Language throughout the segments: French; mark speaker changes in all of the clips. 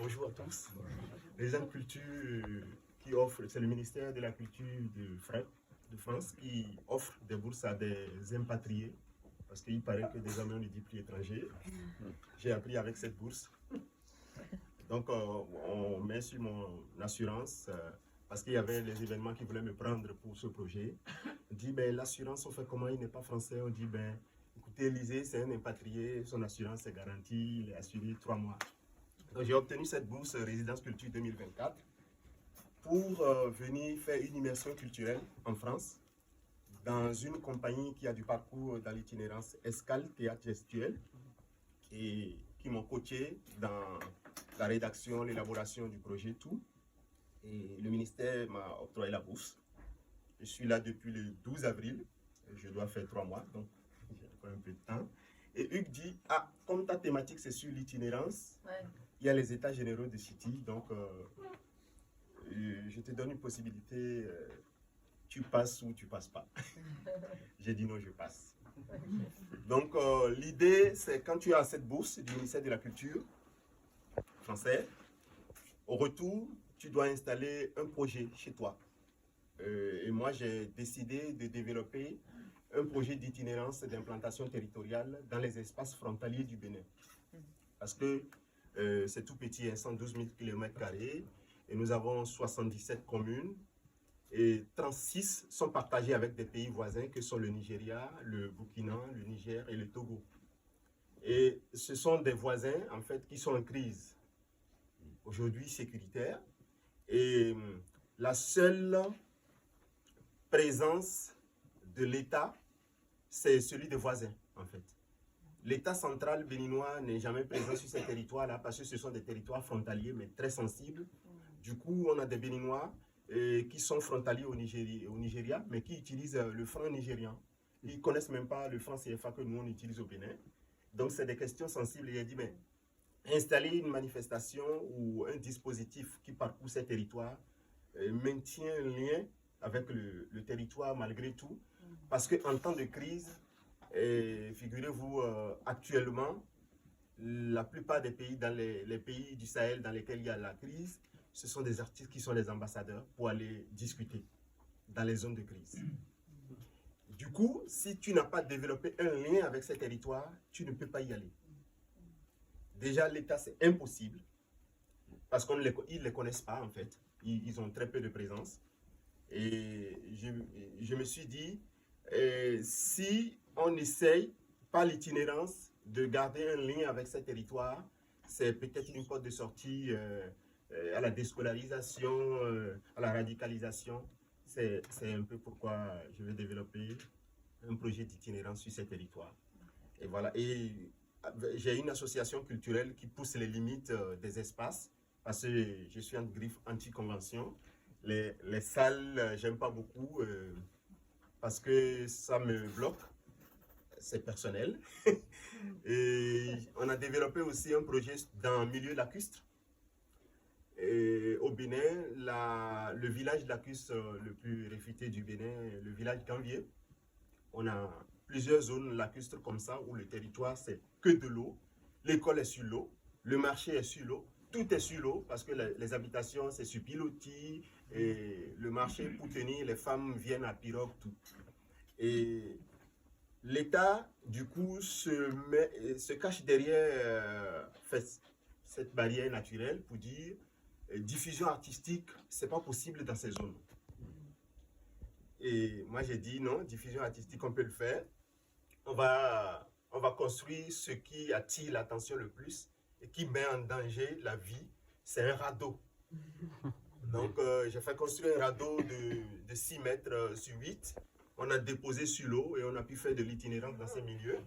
Speaker 1: bonjour à tous. Les culture qui offre, c'est le ministère de la Culture de France qui offre des bourses à des impatriés, parce qu'il paraît que désormais on ne dit plus étrangers. J'ai appris avec cette bourse. Donc on met sur mon assurance, parce qu'il y avait les événements qui voulaient me prendre pour ce projet. On dit, ben, l'assurance, on fait comment, il n'est pas français? On dit, ben, écoutez, Lisée, c'est un impatrié, son assurance est garantie, il est assuré 3 mois. Donc j'ai obtenu cette bourse Résidence Culture 2024 pour venir faire une immersion culturelle en France dans une compagnie qui a du parcours dans l'itinérance Escale Théâtre Gestuel et qui m'ont coaché dans la rédaction, l'élaboration du projet, tout. Et le ministère m'a octroyé la bourse. Je suis là depuis le 12 avril, je dois faire 3 mois, donc j'ai encore un peu de temps. Et Hugues dit, ah, comme ta thématique c'est sur l'itinérance, il y a les états généraux de City, donc je te donne une possibilité, tu passes ou tu passes pas. J'ai dit non, je passe. Donc l'idée, c'est quand tu as cette bourse du ministère de la Culture français, au retour, tu dois installer un projet chez toi. Et moi, j'ai décidé de développer un projet d'itinérance d'implantation territoriale dans les espaces frontaliers du Bénin. Parce que c'est tout petit, 112 000 km², et nous avons 77 communes, et 36 sont partagées avec des pays voisins que sont le Nigeria, le Burkina, le Niger et le Togo. Et ce sont des voisins, en fait, qui sont en crise, aujourd'hui sécuritaire, et la seule présence de l'État, c'est celui des voisins, en fait. L'État central béninois n'est jamais présent sur ces territoires-là parce que ce sont des territoires frontaliers, mais très sensibles. Du coup, on a des Béninois qui sont frontaliers au Nigeria, mais qui utilisent le franc nigérian. Ils ne connaissent même pas le franc CFA que nous, on utilise au Bénin. Donc, c'est des questions sensibles. Il a dit, mais installer une manifestation ou un dispositif qui parcourt ces territoires maintient un lien avec le territoire malgré tout. Parce qu'en temps de crise, figurez-vous, actuellement, la plupart des pays, dans les pays du Sahel dans lesquels il y a la crise, ce sont des artistes qui sont les ambassadeurs pour aller discuter dans les zones de crise. Du coup, si tu n'as pas développé un lien avec ces territoires, tu ne peux pas y aller. Déjà, l'État, c'est impossible, parce qu'ils ne les connaissent pas, en fait. Ils ont très peu de présence. Et je me suis dit, si on essaye, par l'itinérance, de garder un lien avec ces territoires, c'est peut-être une porte de sortie à la déscolarisation, à la radicalisation. C'est un peu pourquoi je vais développer un projet d'itinérance sur ces territoires. Et voilà. Et j'ai une association culturelle qui pousse les limites des espaces, parce que je suis en griffe anti-convention. Les salles, j'aime pas beaucoup parce que ça me bloque, c'est personnel. Et on a développé aussi un projet dans le milieu lacustre. Et au Bénin, le village lacustre le plus réfuté du Bénin, le village d'Anvier, on a plusieurs zones lacustres comme ça où le territoire c'est que de l'eau, l'école est sur l'eau, le marché est sur l'eau, tout est sur l'eau parce que les habitations c'est sur pilotis et le marché pour tenir, les femmes viennent à pirogue, tout. Et l'État du coup se cache derrière cette barrière naturelle pour dire diffusion artistique, c'est pas possible dans ces zones. Et moi j'ai dit non, diffusion artistique on peut le faire. On va construire ce qui attire l'attention le plus et qui met en danger la vie, c'est un radeau. Donc j'ai fait construire un radeau de 6 mètres sur 8. On a déposé sur l'eau et on a pu faire de l'itinérance dans ces milieux.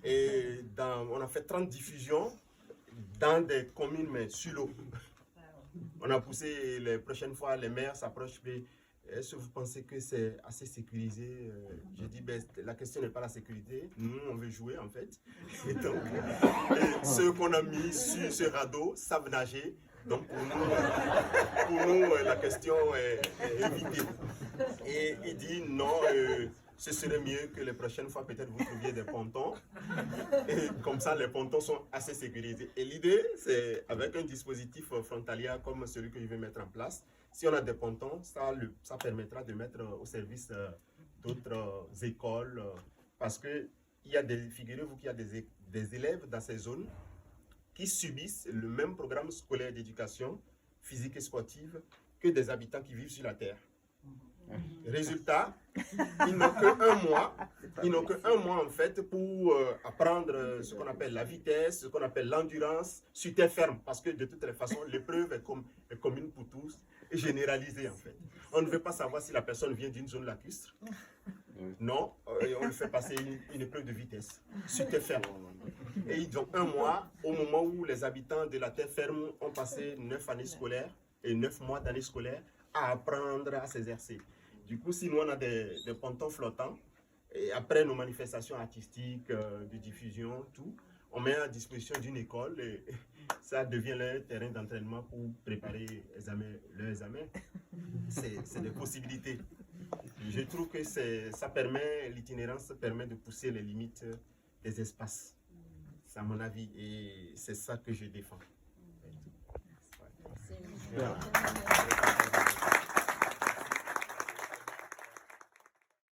Speaker 1: Et on a fait 30 diffusions dans des communes mais sur l'eau. On a poussé les prochaines fois, les maires s'approchent. Est-ce que vous pensez que c'est assez sécurisé? J'ai dit, ben, la question n'est pas la sécurité. Nous, on veut jouer, en fait. Et donc, ceux qu'on a mis sur ce radeau savent nager. Donc, pour nous la question est évitée. Et il dit, non, ce serait mieux que les prochaines fois, peut-être, vous trouviez des pontons. Et comme ça, les pontons sont assez sécurisés. Et l'idée, c'est avec un dispositif frontalier comme celui que je vais mettre en place, si on a des pontons, ça permettra de mettre au service d'autres écoles. Parce que figurez-vous qu'il y a des élèves dans ces zones qui subissent le même programme scolaire d'éducation physique et sportive que des habitants qui vivent sur la Terre. Résultat, ils n'ont qu'un mois en fait pour apprendre ce qu'on appelle la vitesse, ce qu'on appelle l'endurance sur terre ferme, parce que de toutes les façons, l'épreuve est commune pour tous et généralisée en fait. On ne veut pas savoir si la personne vient d'une zone lacustre. Non, on lui fait passer une épreuve de vitesse sur terre ferme. Et ils ont un mois au moment où les habitants de la terre ferme ont passé 9 années scolaires et 9 mois d'années scolaires à apprendre à s'exercer. Du coup, si nous on a des pontons flottants, et après nos manifestations artistiques, de diffusion, tout, on met à disposition d'une école et ça devient leur terrain d'entraînement pour préparer leur examen. C'est des possibilités. Je trouve que l'itinérance permet de pousser les limites des espaces. C'est à mon avis et c'est ça que je défends.
Speaker 2: Merci.